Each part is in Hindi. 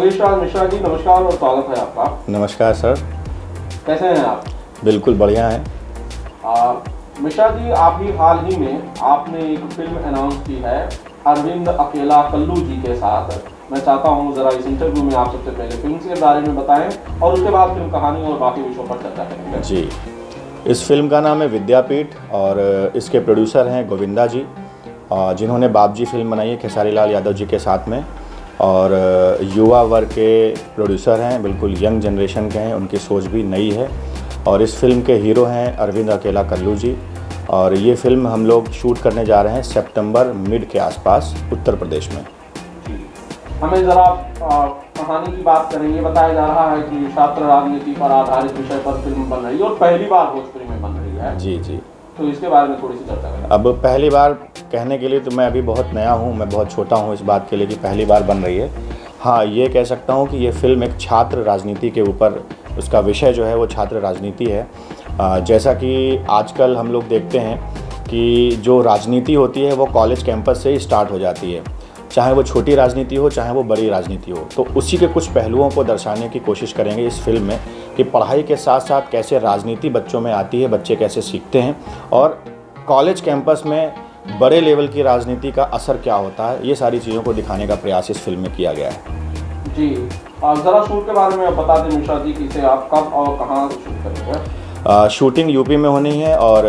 योगेश राज मिश्रा जी, नमस्कार और स्वागत है आपका। नमस्कार सर। कैसे हैं आप? बिल्कुल बढ़िया है। मिश्रा जी, आप ही हाल ही में आपने एक फिल्म अनाउंस की है अरविंद अकेला कल्लू जी के साथ। मैं चाहता हूं जरा इस इंटरव्यू में आप सबसे पहले फिल्म के बारे में बताएं और उसके बाद फिल्म कहानी और बाकी विषयों पर चर्चा करेंगे। जी, इस फिल्म का नाम है विद्यापीठ और इसके प्रोड्यूसर हैं गोविंदा जी, जिन्होंने बाबजी फिल्म बनाई है खेसारी लाल यादव जी के साथ में। और युवा वर्ग के प्रोड्यूसर हैं, बिल्कुल यंग जनरेशन के हैं, उनकी सोच भी नई है। और इस फिल्म के हीरो हैं अरविंद अकेला कल्लू जी। और ये फिल्म हम लोग शूट करने जा रहे हैं सितंबर मिड के आसपास उत्तर प्रदेश में। हमें ज़रा कहानी की बात करें। ये बताया जा रहा है कि छात्र राजनीति पर आधारित विषय पर फिल्म बन रही है और पहली बार भोजपुरी में बन रही है। जी जी, तो इसके बारे में थोड़ी सी चर्चा करें। अब पहली बार कहने के लिए तो मैं अभी बहुत नया हूँ, मैं बहुत छोटा हूँ इस बात के लिए कि पहली बार बन रही है। हाँ, ये कह सकता हूँ कि ये फिल्म एक छात्र राजनीति के ऊपर, उसका विषय जो है वो छात्र राजनीति है। जैसा कि आजकल हम लोग देखते हैं कि जो राजनीति होती है वो कॉलेज कैंपस से ही स्टार्ट हो जाती है, चाहे वो छोटी राजनीति हो चाहे वो बड़ी राजनीति हो। तो उसी के कुछ पहलुओं को दर्शाने की कोशिश करेंगे इस फिल्म में कि पढ़ाई के साथ साथ कैसे राजनीति बच्चों में आती है, बच्चे कैसे सीखते हैं और कॉलेज कैंपस में बड़े लेवल की राजनीति का असर क्या होता है। ये सारी चीज़ों को दिखाने का प्रयास इस फिल्म में किया गया है। जी, ज़रा शूट के बारे में आप बता दें मिश्रा जी कि इसे आप कब और कहाँ शूट करेंगे? शूटिंग यूपी में होनी है और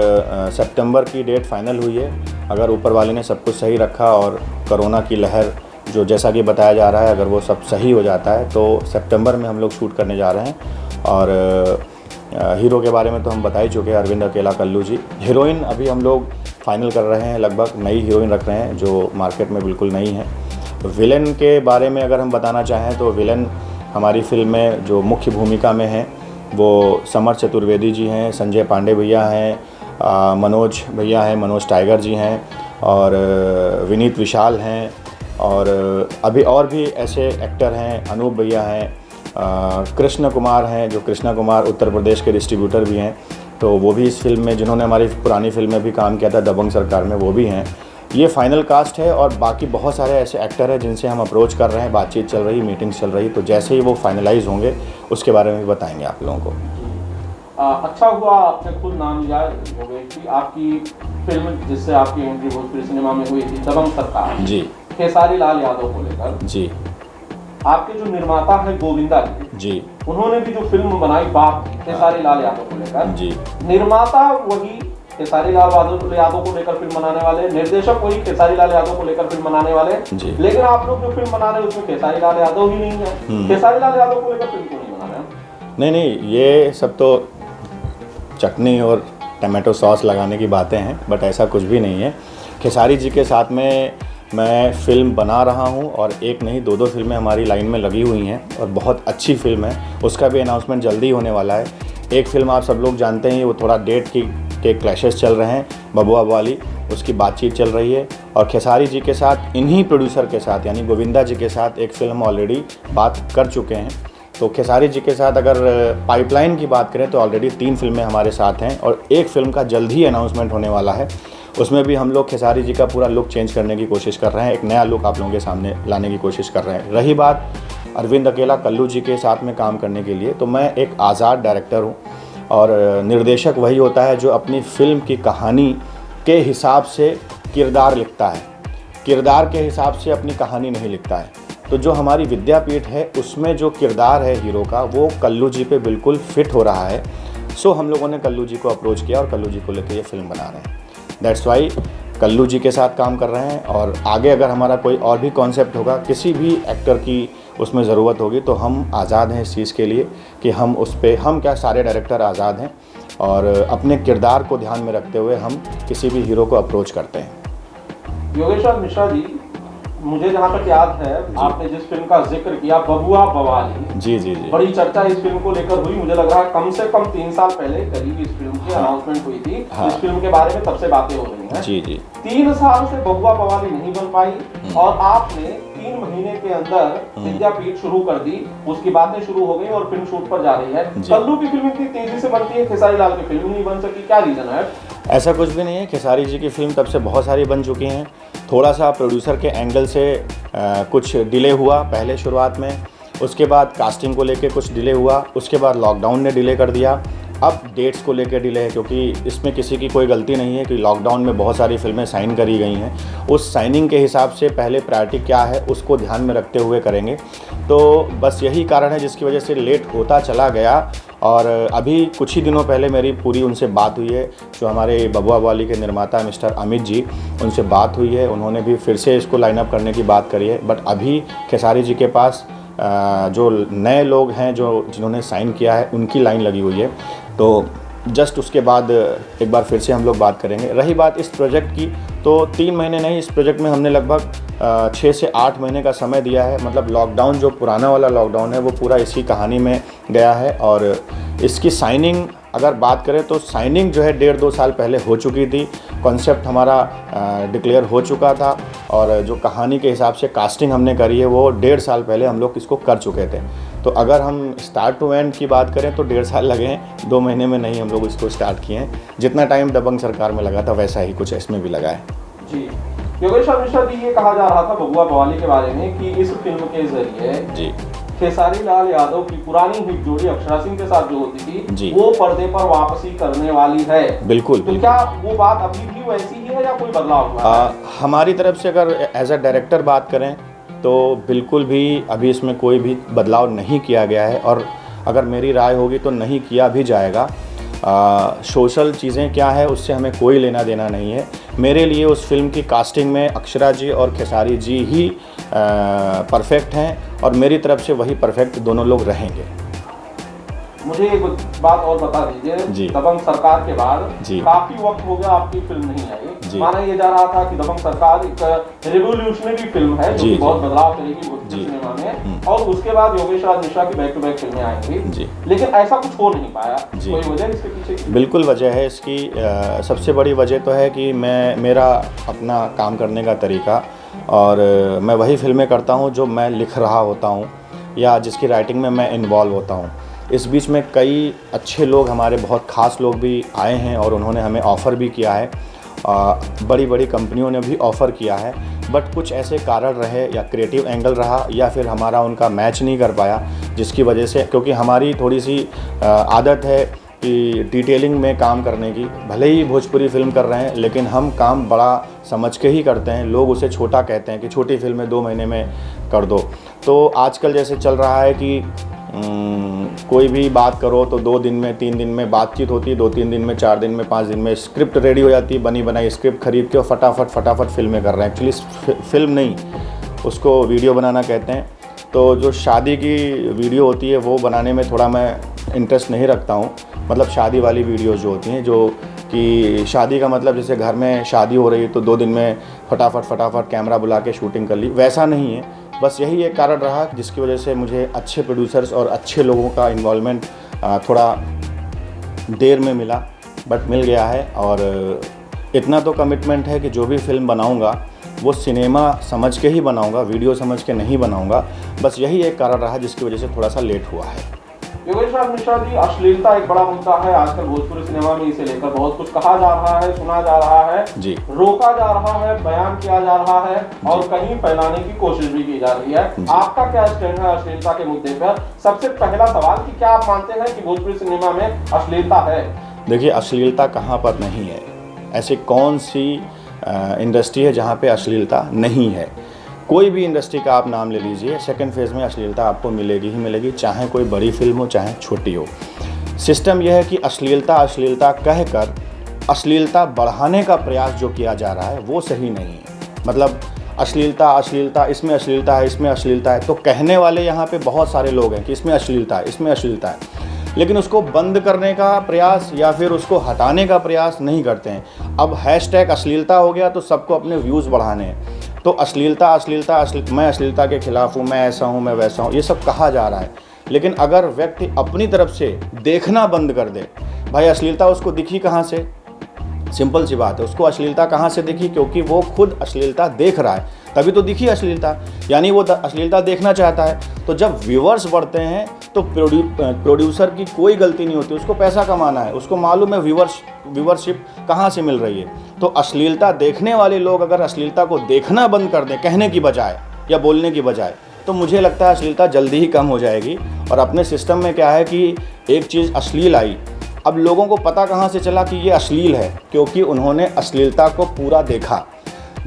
सितंबर की डेट फाइनल हुई है। अगर ऊपर वाले ने सब कुछ सही रखा और कोरोना की लहर जो जैसा कि बताया जा रहा है, अगर वो सब सही हो जाता है तो सितंबर में हम लोग शूट करने जा रहे हैं। और हीरो के बारे में तो हम बता ही चुके हैं, अरविंद अकेला कल्लू जी। हीरोइन अभी हम लोग फाइनल कर रहे हैं, लगभग नई हीरोइन रख रहे हैं जो मार्केट में बिल्कुल नई है। विलन के बारे में अगर हम बताना चाहें तो विलन हमारी फिल्म में जो मुख्य भूमिका में हैं वो समर चतुर्वेदी जी हैं, संजय पांडे भैया हैं, मनोज भैया हैं, मनोज टाइगर जी हैं और विनीत विशाल हैं। और अभी और भी ऐसे एक्टर हैं, अनूप भैया हैं, कृष्ण कुमार हैं, जो कृष्णा कुमार उत्तर प्रदेश के डिस्ट्रीब्यूटर भी हैं, तो वो भी इस फिल्म में, जिन्होंने हमारी पुरानी फिल्म में भी काम किया था दबंग सरकार में, वो भी हैं। ये फाइनल कास्ट है और बाकी बहुत सारे ऐसे एक्टर हैं जिनसे हम अप्रोच कर रहे हैं, बातचीत चल रही, मीटिंग्स चल रही। तो जैसे ही वो फाइनलाइज होंगे उसके बारे में भी बताएंगे आप लोगों को। अच्छा हुआ आपने खुद नाम लिया योगेश जी। आपकी फिल्म जिससे आपकी एंट्री भोजपुरी सिनेमा में हुई थी दबंग सरकार जी, खेसारी लाल यादव को लेकर। जी, आपके जो निर्माता है गोविंदा जी, उन्होंने भी जो फिल्म बनाई बाप खेसारी लाल यादव को लेकर, जी, निर्माता वही खेसारी लाल यादव को लेकर फिल्म बनाने वाले, निर्देशक वही खेसारी लाल यादव को लेकर फिल्म बनाने वाले, लेकिन आप लोग जो फिल्म बना रहे हैं उसमें खेसारी लाल यादव ही नहीं है। खेसारी लाल यादव को लेकर फिल्म क्यों नहीं बना रहे? नहीं, ये सब तो चटनी और टमाटो सॉस लगाने की बातें हैं, बट ऐसा कुछ भी नहीं है। खेसारी जी के साथ में मैं फ़िल्म बना रहा हूं और एक नहीं दो फिल्में हमारी लाइन में लगी हुई हैं और बहुत अच्छी फिल्म है। उसका भी अनाउंसमेंट जल्दी होने वाला है। एक फ़िल्म आप सब लोग जानते हैं, वो थोड़ा डेट के क्लैशेस चल रहे हैं, बबुआ वाली, उसकी बातचीत चल रही है। और खेसारी जी के साथ, इन्हीं प्रोड्यूसर के साथ यानी गोविंदा जी के साथ एक फ़िल्म ऑलरेडी बात कर चुके हैं। तो खेसारी जी के साथ अगर पाइपलाइन की बात करें तो ऑलरेडी 3 फिल्में हमारे साथ हैं और एक फ़िल्म का जल्द ही अनाउंसमेंट होने वाला है। उसमें भी हम लोग खेसारी जी का पूरा लुक चेंज करने की कोशिश कर रहे हैं, एक नया लुक आप लोगों के सामने लाने की कोशिश कर रहे हैं। रही बात अरविंद अकेला कल्लू जी के साथ में काम करने के लिए, तो मैं एक आज़ाद डायरेक्टर हूँ और निर्देशक वही होता है जो अपनी फ़िल्म की कहानी के हिसाब से किरदार लिखता है, किरदार के हिसाब से अपनी कहानी नहीं लिखता है। तो जो हमारी विद्यापीठ है उसमें जो किरदार है हीरो का, वो कल्लू जी पे बिल्कुल फिट हो रहा है। सो हम लोगों ने कल्लू जी को अप्रोच किया और कल्लू जी को लेकर ये फिल्म बना रहे हैं। दैट्स वाई कल्लू जी के साथ काम कर रहे हैं। और आगे अगर हमारा कोई और भी कॉन्सेप्ट होगा, किसी भी एक्टर की उसमें ज़रूरत होगी, तो हम आज़ाद हैं इस चीज़ के लिए कि हम उस पर, हम क्या सारे डायरेक्टर आज़ाद हैं और अपने किरदार को ध्यान में रखते हुए हम किसी भी हीरो को अप्रोच करते हैं। योगेश मिश्रा जी, मुझे जहाँ तक याद है आपने जिस फिल्म का जिक्र किया बबुआ बवाली, जी जी जी, बड़ी चर्चा इस फिल्म को लेकर हुई। मुझे लग रहा है कम से कम 3 साल पहले करीब इस फिल्म की अनाउंसमेंट हुई थी। इस फिल्म के बारे में तब से बातें हो रही हैं। जी जी, 3 साल से बबुआ बवाली नहीं बन पाई और आपने 3 महीने के अंदर विद्यापीठ शुरू कर दी, उसकी बातें शुरू हो गई और फिल्म शूट पर जा रही है। कल्लू की फिल्म इतनी तेजी से बनती है, खेसारी लाल की फिल्म नहीं बन सकी, क्या रीजन है? ऐसा कुछ भी नहीं है। खेसारी जी की फिल्म तब से बहुत सारी बन चुकी हैं। थोड़ा सा प्रोड्यूसर के एंगल से कुछ डिले हुआ पहले शुरुआत में, उसके बाद कास्टिंग को लेके कुछ डिले हुआ, उसके बाद लॉकडाउन ने डिले कर दिया। अब डेट्स को लेकर डिले है, क्योंकि इसमें किसी की कोई गलती नहीं है कि लॉकडाउन में बहुत सारी फिल्में साइन करी गई हैं। उस साइनिंग के हिसाब से पहले प्रायोरिटी क्या है उसको ध्यान में रखते हुए करेंगे। तो बस यही कारण है जिसकी वजह से लेट होता चला गया। और अभी कुछ ही दिनों पहले मेरी पूरी उनसे बात हुई है, जो हमारे बबुआ वाली के निर्माता मिस्टर अमित जी, उनसे बात हुई है। उन्होंने भी फिर से इसको लाइनअप करने की बात करी है। बट अभी खेसारी जी के पास जो नए लोग हैं जिन्होंने साइन किया है उनकी लाइन लगी हुई है। तो जस्ट उसके बाद एक बार फिर से हम लोग बात करेंगे। रही बात इस प्रोजेक्ट की, तो 3 महीने नहीं, इस प्रोजेक्ट में हमने लगभग 6 से 8 महीने का समय दिया है। मतलब लॉकडाउन जो पुराना वाला लॉकडाउन है वो पूरा इसी कहानी में गया है। और इसकी साइनिंग अगर बात करें तो साइनिंग जो है 1.5-2 साल पहले हो चुकी थी। कॉन्सेप्ट हमारा डिक्लेयर हो चुका था और जो कहानी के हिसाब से कास्टिंग हमने करी है वो 1.5 साल पहले हम लोग इसको कर चुके थे। तो अगर हम स्टार्ट टू एंड की बात करें तो 1.5 साल लगे हैं, 2 महीने में नहीं हम लोग इसको स्टार्ट किए हैं। जितना टाइम दबंग सरकार में लगा था वैसा ही कुछ इसमें भी लगा है। जी, योगेश मिश्रा जी, ये कहा जा रहा था बबुआ बवाली के बारे में कि इस फिल्म के जरिए जी खेसारी लाल यादव की पुरानी हिट जोड़ी अक्षरा सिंह के साथ जो होती थी जी, वो पर्दे पर वापसी करने वाली है। बिल्कुल। तो क्या वो बात अभी भी वैसी ही है या कोई बदलाव हुआ है? हमारी तरफ से अगर एज अ डायरेक्टर बात करें तो बिल्कुल भी अभी इसमें कोई भी बदलाव नहीं किया गया है। और अगर मेरी राय होगी तो नहीं किया भी जाएगा। सोशल चीज़ें क्या है उससे हमें कोई लेना देना नहीं है। मेरे लिए उस फिल्म की कास्टिंग में अक्षरा जी और खेसारी जी ही परफेक्ट हैं और मेरी तरफ से वही परफेक्ट दोनों लोग रहेंगे। मुझे एक बात और बता दीजिए, दबंग सरकार के बाद काफी वक्त हो गया आपकी फिल्म नहीं आई। माना ये जा रहा था कि दबंग सरकार एक रेवोल्यूशनरी फिल्म है जो बहुत बदलाव करेगी भोजपुरी सिनेमा में, और उसके बाद योगेश राज मिश्रा की बैक टू बैक फिल्में आएंगी, लेकिन ऐसा कुछ हो नहीं पाया। कोई वजह इसके पीछे की? बिल्कुल वजह है इसकी। सबसे बड़ी वजह तो है कि मेरा अपना काम करने का तरीका, और मैं वही फिल्में करता हूँ जो मैं लिख रहा होता हूँ या जिसकी राइटिंग में मैं इन्वॉल्व होता हूँ। इस बीच में कई अच्छे लोग, हमारे बहुत ख़ास लोग भी आए हैं और उन्होंने हमें ऑफ़र भी किया है। बड़ी बड़ी कंपनियों ने भी ऑफ़र किया है, बट कुछ ऐसे कारण रहे या क्रिएटिव एंगल रहा या फिर हमारा उनका मैच नहीं कर पाया, जिसकी वजह से, क्योंकि हमारी थोड़ी सी आदत है कि डिटेलिंग में काम करने की। भले ही भोजपुरी फिल्म कर रहे हैं लेकिन हम काम बड़ा समझ के ही करते हैं। लोग उसे छोटा कहते हैं कि छोटी फिल्में 2 महीने में कर दो। तो आजकल जैसे चल रहा है कि कोई भी बात करो तो 2 दिन में 3 दिन में बातचीत होती है, 2-3 दिन में 4 दिन में 5 दिन में स्क्रिप्ट रेडी हो जाती है, बनी बनाई स्क्रिप्ट खरीद के और फटाफट फिल्में कर रहे हैं। एक्चुअली फिल्म नहीं, उसको वीडियो बनाना कहते हैं। तो जो शादी की वीडियो होती है वो बनाने में थोड़ा मैं इंटरेस्ट नहीं रखता हूँ। मतलब शादी वाली वीडियोज़ जो होती हैं, जो कि शादी का मतलब जैसे घर में शादी हो रही है तो 2 दिन में फटाफट कैमरा बुला के शूटिंग कर ली, वैसा नहीं है। बस यही एक कारण रहा जिसकी वजह से मुझे अच्छे प्रोड्यूसर्स और अच्छे लोगों का इन्वॉल्वमेंट थोड़ा देर में मिला, बट मिल गया है। और इतना तो कमिटमेंट है कि जो भी फिल्म बनाऊंगा वो सिनेमा समझ के ही बनाऊंगा, वीडियो समझ के नहीं बनाऊंगा। बस यही एक कारण रहा जिसकी वजह से थोड़ा सा लेट हुआ है। योगेश राज मिश्रा जी, अश्लीलता एक बड़ा मुद्दा है आजकल भोजपुरी सिनेमा में। इसे लेकर बहुत कुछ कहा जा रहा है, सुना जा रहा है जी, रोका जा रहा है, बयान किया जा रहा है और कहीं फैलाने की कोशिश भी की जा रही है। आपका क्या स्टैंड है अश्लीलता के मुद्दे पर? सबसे पहला सवाल कि क्या आप मानते हैं कि भोजपुरी सिनेमा में अश्लीलता है? देखिए, अश्लीलता कहाँ पर नहीं है? ऐसी कौन सी इंडस्ट्री है जहाँ पे अश्लीलता नहीं है? कोई भी इंडस्ट्री का आप नाम ले लीजिए, सेकंड फेज़ में अश्लीलता आपको मिलेगी ही मिलेगी, चाहे कोई बड़ी फिल्म हो चाहे छोटी हो। सिस्टम यह है कि अश्लीलता कहकर अश्लीलता बढ़ाने का प्रयास जो किया जा रहा है वो सही नहीं है। मतलब अश्लीलता इसमें अश्लीलता है, तो कहने वाले यहाँ पे बहुत सारे लोग हैं कि इसमें अश्लीलता है, लेकिन उसको बंद करने का प्रयास या फिर उसको हटाने का प्रयास नहीं करते हैं। अब हैशटैग अश्लीलता हो गया तो सबको अपने व्यूज़ बढ़ाने हैं। तो अश्लीलता, मैं अश्लीलता के खिलाफ हूँ, मैं ऐसा हूँ, मैं वैसा हूँ, ये सब कहा जा रहा है। लेकिन अगर व्यक्ति अपनी तरफ से देखना बंद कर दे, भाई अश्लीलता उसको दिखी कहाँ से? सिंपल सी बात है, उसको अश्लीलता कहाँ से दिखी? क्योंकि वो खुद अश्लीलता देख रहा है, तभी तो दिखी अश्लीलता, यानी वो अश्लीलता देखना चाहता है। तो जब व्यूअर्स बढ़ते हैं तो प्रोड्यूसर की कोई गलती नहीं होती, उसको पैसा कमाना है, उसको मालूम है व्यूअरशिप कहाँ से मिल रही है। तो अश्लीलता देखने वाले लोग अगर अश्लीलता को देखना बंद कर दें, कहने की बजाय या बोलने की बजाय, तो मुझे लगता है अश्लीलता जल्दी ही कम हो जाएगी। और अपने सिस्टम में क्या है कि एक चीज़ अश्लील आई, अब लोगों को पता कहाँ से चला कि ये अश्लील है, क्योंकि उन्होंने अश्लीलता को पूरा देखा।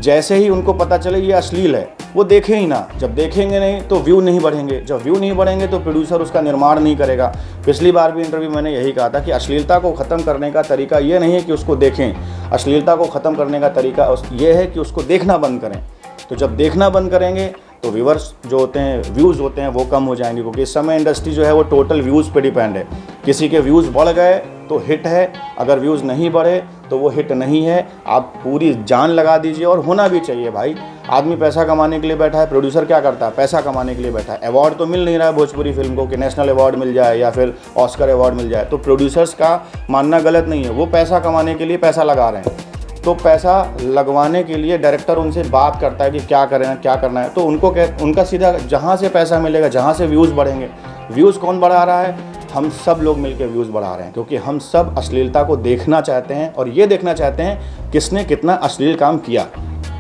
जैसे ही उनको पता चले ये अश्लील है, वो देखें ही ना। जब देखेंगे नहीं तो व्यू नहीं बढ़ेंगे, जब व्यू नहीं बढ़ेंगे तो प्रोड्यूसर उसका निर्माण नहीं करेगा। पिछली बार भी इंटरव्यू मैंने यही कहा था कि अश्लीलता को ख़त्म करने का तरीका ये नहीं है कि उसको देखें, अश्लीलता को ख़त्म करने का तरीका ये है कि उसको देखना बंद करें। तो जब देखना बंद करेंगे तो व्यूवर्स जो होते हैं, व्यूज़ होते हैं, वो कम हो जाएंगे, क्योंकि इस समय इंडस्ट्री जो है वो टोटल व्यूज़ पे डिपेंड है। किसी के व्यूज़ बढ़ गए तो हिट है, अगर व्यूज़ नहीं बढ़े तो वो हिट नहीं है। आप पूरी जान लगा दीजिए, और होना भी चाहिए भाई। आदमी पैसा कमाने के लिए बैठा है, प्रोड्यूसर क्या करता है, पैसा कमाने के लिए बैठा है। अवार्ड तो मिल नहीं रहा है भोजपुरी फिल्म को कि नेशनल अवार्ड मिल जाए या फिर ऑस्कर अवार्ड मिल जाए, तो प्रोड्यूसर्स का मानना गलत नहीं है, वो पैसा कमाने के लिए पैसा लगा रहे हैं। तो पैसा लगवाने के लिए डायरेक्टर उनसे बात करता है कि क्या करें, क्या करना है, तो उनका सीधा जहाँ से पैसा मिलेगा, जहाँ से व्यूज़ बढ़ेंगे। व्यूज़ कौन बढ़ा रहा है? हम सब लोग मिलकर व्यूज़ बढ़ा रहे हैं, क्योंकि हम सब अश्लीलता को देखना चाहते हैं और ये देखना चाहते हैं किसने कितना अश्लील काम किया।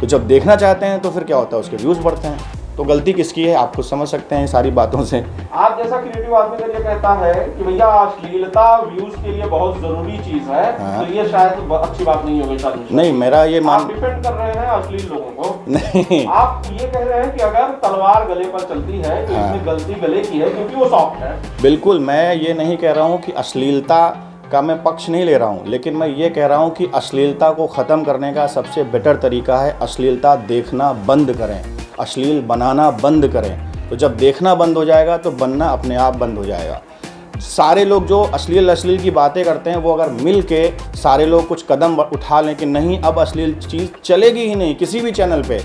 तो जब देखना चाहते हैं तो फिर क्या होता है, उसके व्यूज़ बढ़ते हैं। तो गलती किसकी है, आप खुद समझ सकते हैं सारी बातों से। आप जैसा क्रिएटिव आदमी का ये कहता है कि भैया अश्लीलता व्यूज के लिए बहुत जरूरी चीज है, हाँ। तो ये शायद अच्छी बात नहीं होगी शायद। नहीं, मेरा ये आप डिपेंड कर रहे हैं अश्लील लोगों को। नहीं, आप ये कह रहे हैं कि अगर तलवार गले पर चलती है तो हाँ। इसमें गलती गले की है, क्योंकि वो सॉफ्ट है। बिल्कुल, मैं ये नहीं कह रहा हूँ कि अश्लीलता का मैं पक्ष नहीं ले रहा हूँ, लेकिन मैं ये कह रहा हूँ कि अश्लीलता को ख़त्म करने का सबसे बेटर तरीका है अश्लीलता देखना बंद करें, अश्लील बनाना बंद करें। तो जब देखना बंद हो जाएगा तो बनना अपने आप बंद हो जाएगा। सारे लोग जो अश्लील की बातें करते हैं, वो अगर मिल के सारे लोग कुछ कदम उठा लें कि नहीं अब अश्लील चीज़ चलेगी ही नहीं किसी भी चैनल पे,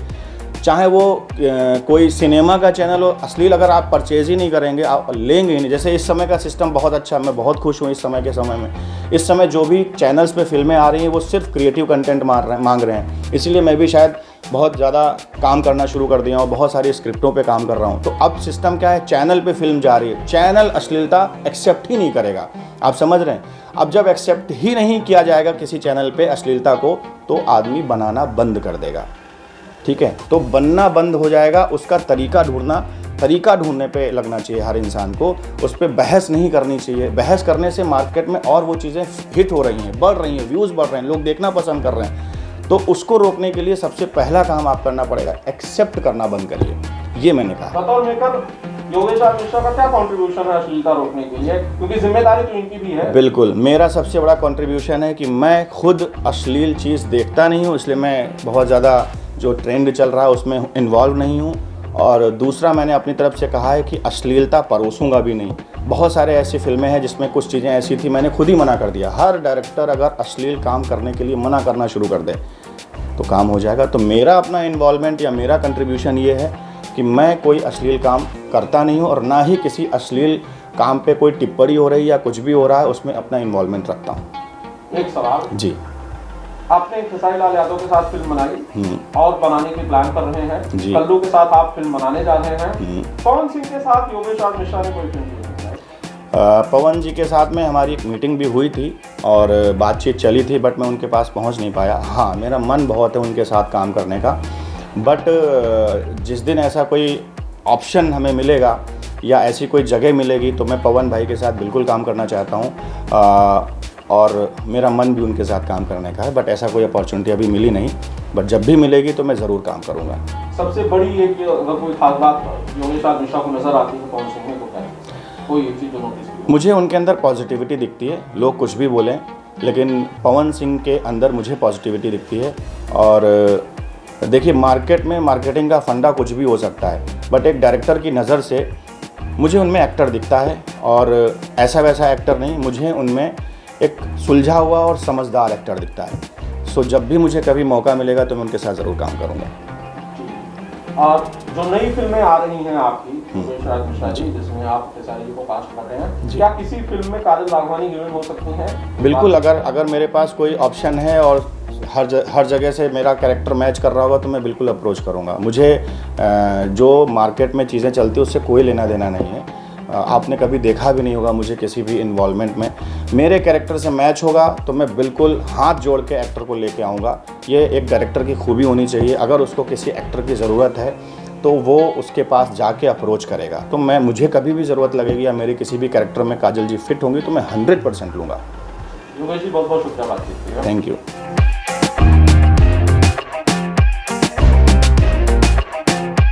चाहे वो कोई सिनेमा का चैनल हो, अश्लील अगर आप परचेज ही नहीं करेंगे, आप लेंगे ही नहीं। जैसे इस समय का सिस्टम बहुत अच्छा है, मैं बहुत खुश हूँ इस समय के समय में। इस समय जो भी चैनल्स पे फिल्में आ रही हैं वो सिर्फ क्रिएटिव कंटेंट मांग रहे हैं, इसीलिए मैं भी शायद बहुत ज़्यादा काम करना शुरू कर दिया और बहुत सारी स्क्रिप्टों पे काम कर रहा हूँ। तो अब सिस्टम क्या है, चैनल पे फिल्म जा रही है, चैनल अश्लीलता एक्सेप्ट ही नहीं करेगा। आप समझ रहे हैं? अब जब एक्सेप्ट ही नहीं किया जाएगा किसी चैनल पे अश्लीलता को, तो आदमी बनाना बंद कर देगा। ठीक है, तो बनना बंद हो जाएगा, उसका तरीका ढूंढने पे लगना चाहिए हर इंसान को। उस पर बहस नहीं करनी चाहिए। बहस करने से मार्केट में और वो चीज़ें हिट हो रही हैं, बढ़ रही हैं, व्यूज़ बढ़ रहे हैं, लोग देखना पसंद कर रहे हैं। तो उसको रोकने के लिए सबसे पहला काम आप करना पड़ेगा, एक्सेप्ट करना बंद करिए। ये मैंने कहा। बतौर मेकर योगेश आर मिश्रा का क्या कंट्रीब्यूशन है अश्लीलता रोकने के लिए, क्योंकि जिम्मेदारी तो इनकी भी है। बिल्कुल, मेरा सबसे बड़ा कंट्रीब्यूशन है कि मैं खुद अश्लील चीज़ देखता नहीं हूँ, इसलिए मैं बहुत ज़्यादा जो ट्रेंड चल रहा है उसमें इन्वॉल्व नहीं हूँ। और दूसरा, मैंने अपनी तरफ से कहा है कि अश्लीलता परोसूंगा भी नहीं। बहुत सारे ऐसी फिल्में हैं जिसमें कुछ चीज़ें ऐसी थी, मैंने खुद ही मना कर दिया। हर डायरेक्टर अगर अश्लील काम करने के लिए मना करना शुरू कर दे तो काम हो जाएगा। तो मेरा अपना इन्वॉल्वमेंट या मेरा कंट्रीब्यूशन ये है कि मैं कोई अश्लील काम करता नहीं हूँ, और ना ही किसी अश्लील काम पे कोई टिप्पणी हो रही या कुछ भी हो रहा है उसमें अपना इन्वॉल्वमेंट रखता हूँ। एक सवाल जी, आपने खेसारी लाल यादव के साथ फिल्म बनाई और बनाने की प्लान कर रहे हैं, जी। कल्लू के साथ आप फिल्म बनाने जा रहे हैं, पवन सिंह के साथ योगेश आर मिश्रा ने कोई फिल्म नहीं बनाई? पवन जी के साथ में हमारी एक मीटिंग भी हुई थी और बातचीत चली थी, बट मैं उनके पास पहुंच नहीं पाया। हाँ, मेरा मन बहुत है उनके साथ काम करने का, बट जिस दिन ऐसा कोई ऑप्शन हमें मिलेगा या ऐसी कोई जगह मिलेगी तो मैं पवन भाई के साथ बिल्कुल काम करना चाहता हूँ, और मेरा मन भी उनके साथ काम करने का है। बट ऐसा कोई अपॉर्चुनिटी अभी मिली नहीं, बट जब भी मिलेगी तो मैं ज़रूर काम करूँगा। सबसे बड़ी है कि अगर कोई खास बात योगेश आर मिश्रा को नजर आती है पवन सिंह में, तो क्या कोई एक चीज़ जो नोटिस की? मुझे उनके अंदर पॉजिटिविटी दिखती है। लोग कुछ भी बोलें, लेकिन पवन सिंह के अंदर मुझे पॉजिटिविटी दिखती है। और देखिए, मार्केट में मार्केटिंग का फंडा कुछ भी हो सकता है, बट एक डायरेक्टर की नज़र से मुझे उनमें एक्टर दिखता है, और ऐसा वैसा एक्टर नहीं, मुझे उनमें एक सुलझा हुआ और समझदार एक्टर दिखता है। सो जब भी मुझे कभी मौका मिलेगा तो मैं उनके साथ ज़रूर काम करूँगा। और जो नई फिल्में आ रही हैं आपकी योगेश आर मिश्रा जी, जिसमें आप खेसारी को कास्ट कर रहे हैं, क्या किसी फिल्म में काजल राघवानी हीरोइन हो सकती हैं? बिल्कुल, अगर मेरे पास कोई ऑप्शन है और हर जगह से मेरा कैरेक्टर मैच कर रहा होगा तो मैं बिल्कुल अप्रोच करूँगा। मुझे जो मार्केट में चीज़ें चलती हैं उससे कोई लेना देना नहीं है। आपने कभी देखा भी नहीं होगा मुझे किसी भी इन्वॉल्वमेंट में। मेरे कैरेक्टर से मैच होगा तो मैं बिल्कुल हाथ जोड़ के एक्टर को लेके आऊँगा। ये एक डायरेक्टर की खूबी होनी चाहिए। अगर उसको किसी एक्टर की ज़रूरत है तो वो उसके पास जाके अप्रोच करेगा। तो मुझे कभी भी ज़रूरत लगेगी या मेरे किसी भी कैरेक्टर में काजल जी फिट होंगी तो मैं 100% लूँगा। योगेश जी बहुत बहुत शुक्रिया बातचीत के लिए। Thank you.